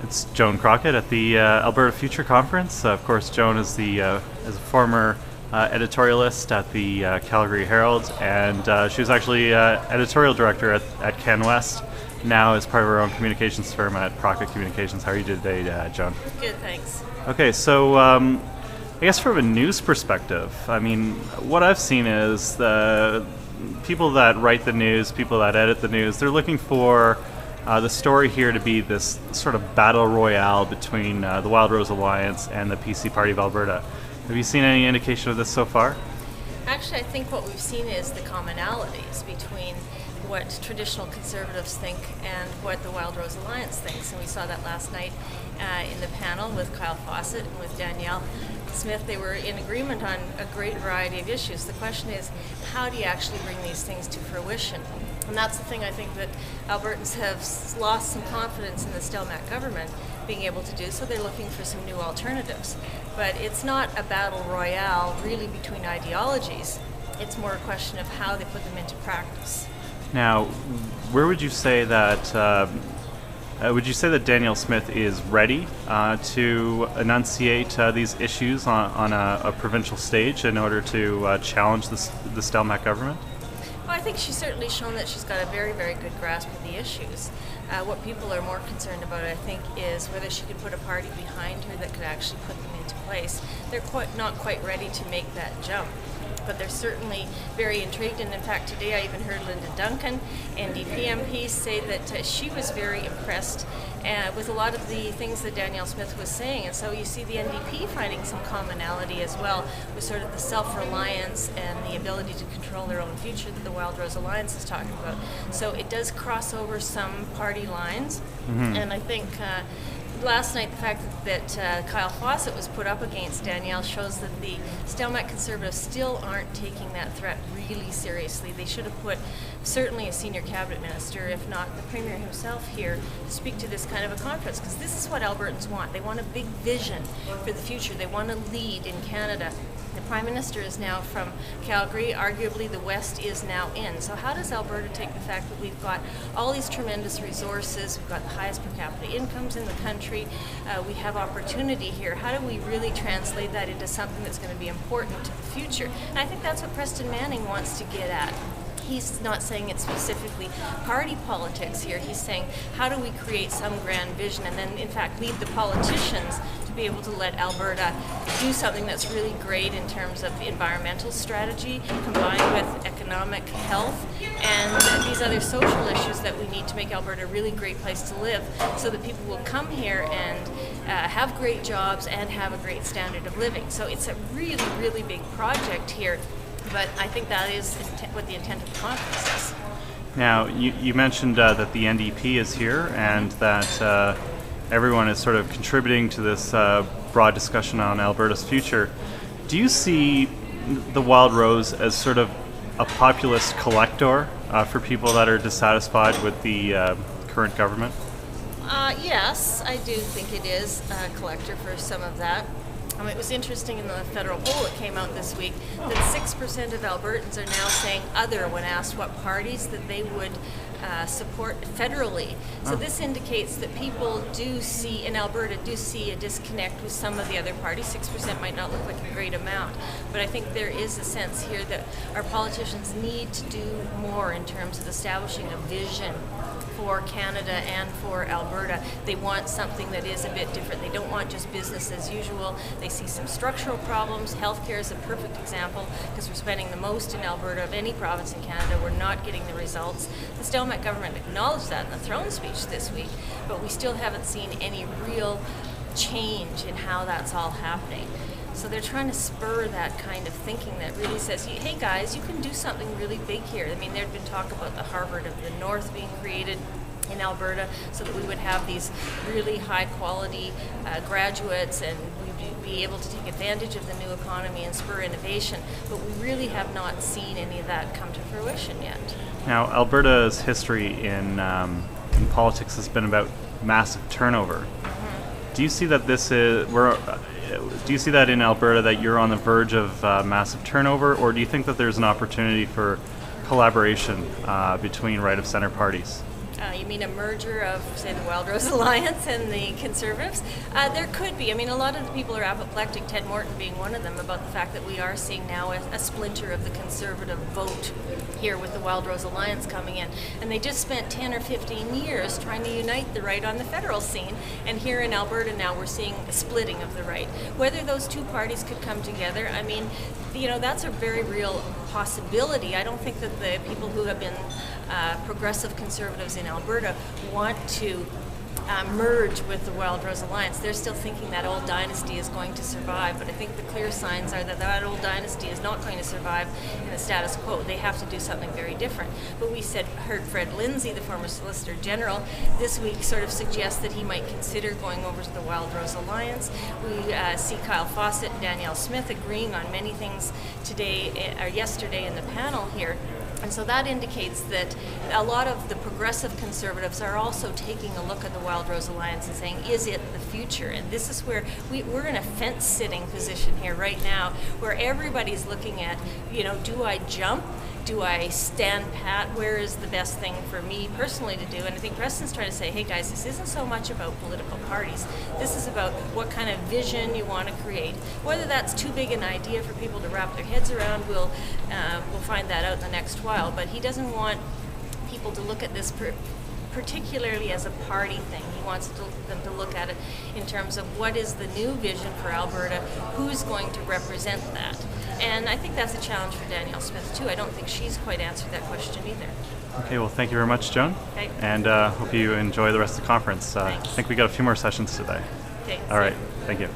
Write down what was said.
It's Joan Crockett at the Alberta Future Conference. Of course, Joan is a former editorialist at the Calgary Herald, and she was actually editorial director at CanWest. Now, as part of her own communications firm at Crockett Communications. How are you today, Joan? Good, thanks. Okay, so I guess from a news perspective, I mean, what I've seen is the people that write the news, people that edit the news, they're looking for the story here to be this sort of battle royale between the Wild Rose Alliance and the PC Party of Alberta. Have you seen any indication of this so far? Actually, I think what we've seen is the commonalities between what traditional conservatives think and what the Wild Rose Alliance thinks. And we saw that last night in the panel with Kyle Fawcett and with Danielle Smith. They were in agreement on a great variety of issues. The question is, how do you actually bring these things to fruition? And that's the thing I think that Albertans have lost some confidence in the Stelmach government being able to do, so they're looking for some new alternatives. But it's not a battle royale really between ideologies. It's more a question of how they put them into practice. Now, where would you say that Danielle Smith is ready to enunciate these issues on a provincial stage in order to challenge the Stelmach government? Well, I think she's certainly shown that she's got a very, very good grasp of the issues. What people are more concerned about, I think, is whether she could put a party behind her that could actually put them into place. They're not quite ready to make that jump, but they're certainly very intrigued. And in fact, today I even heard Linda Duncan, NDP MP, say that she was very impressed with a lot of the things that Danielle Smith was saying. And so you see the NDP finding some commonality as well with sort of the self-reliance and the ability to control their own future that the Wild Rose Alliance is talking about. So it does cross over some party lines. Mm-hmm. And I think last night, the fact that Kyle Fawcett was put up against Danielle shows that the Stelmach Conservatives still aren't taking that threat really seriously. They should have put certainly a senior cabinet minister, if not the Premier himself, here to speak to this kind of a conference, because this is what Albertans want. They want a big vision for the future. They want to lead in Canada. The Prime Minister is now from Calgary. Arguably, the West is now in. So how does Alberta take the fact that we've got all these tremendous resources, we've got the highest per capita incomes in the country, we have opportunity here. How do we really translate that into something that's going to be important to the future? And I think that's what Preston Manning wants to get at. He's not saying it's specifically party politics here. He's saying, how do we create some grand vision and then, in fact, lead the politicians to be able to let Alberta do something that's really great in terms of environmental strategy combined with economic health and these other social issues that we need to make Alberta a really great place to live so that people will come here and have great jobs and have a great standard of living. So it's a really, really big project here. But I think that is what the intent of the conference is. Now, you mentioned that the NDP is here and that everyone is sort of contributing to this broad discussion on Alberta's future. Do you see the Wild Rose as sort of a populist collector for people that are dissatisfied with the current government? Yes, I do think it is a collector for some of that. It was interesting in the federal poll that came out this week that 6% of Albertans are now saying other when asked what parties that they would support federally. So this indicates that people in Alberta do see a disconnect with some of the other parties. 6% might not look like a great amount, but I think there is a sense here that our politicians need to do more in terms of establishing a vision for Canada and for Alberta. They want something that is a bit different. They don't want just business as usual. They see some structural problems. Healthcare is a perfect example because we're spending the most in Alberta of any province in Canada. We're not getting the results. The Stelmach government acknowledged that in the throne speech this week, but we still haven't seen any real change in how that's all happening. So they're trying to spur that kind of thinking that really says, hey guys, you can do something really big here. I mean, there'd been talk about the Harvard of the North being created in Alberta so that we would have these really high quality graduates and we'd be able to take advantage of the new economy and spur innovation. But we really have not seen any of that come to fruition yet. Now, Alberta's history in politics has been about massive turnover. Mm-hmm. Do you see that do you see that in Alberta that you're on the verge of massive turnover, or do you think that there's an opportunity for collaboration between right of center parties? You mean a merger of, say, the Wildrose Alliance and the Conservatives? There could be. I mean, a lot of the people are apoplectic, Ted Morton being one of them, about the fact that we are seeing now a splinter of the Conservative vote here with the Wildrose Alliance coming in. And they just spent 10 or 15 years trying to unite the right on the federal scene. And here in Alberta now we're seeing a splitting of the right. Whether those two parties could come together, I mean, that's a very real possibility. I don't think that the people who have been progressive Conservatives in Alberta want to merge with the Wildrose Alliance. They're still thinking that old dynasty is going to survive, but I think the clear signs are that that old dynasty is not going to survive in the status quo. They have to do something very different. But we heard Fred Lindsay, the former Solicitor General, this week sort of suggest that he might consider going over to the Wildrose Alliance. We see Kyle Fawcett and Danielle Smith agreeing on many things yesterday in the panel here. And so that indicates that a lot of the progressive Conservatives are also taking a look at the Wildrose Alliance and saying, is it the future? And this is where we're in a fence-sitting position here right now, where everybody's looking at, do I jump? Do I stand pat? Where is the best thing for me personally to do? And I think Preston's trying to say, hey guys, this isn't so much about political parties. This is about what kind of vision you want to create. Whether that's too big an idea for people to wrap their heads around, we'll find that out in the next while. But he doesn't want people to look at this particularly as a party thing. He wants them to look at it in terms of what is the new vision for Alberta, who's going to represent that. And I think that's a challenge for Danielle Smith too. I don't think she's quite answered that question either. Okay, well, thank you very much, Joan. Okay. And hope you enjoy the rest of the conference. I think we got a few more sessions today. Okay. All right, thank you.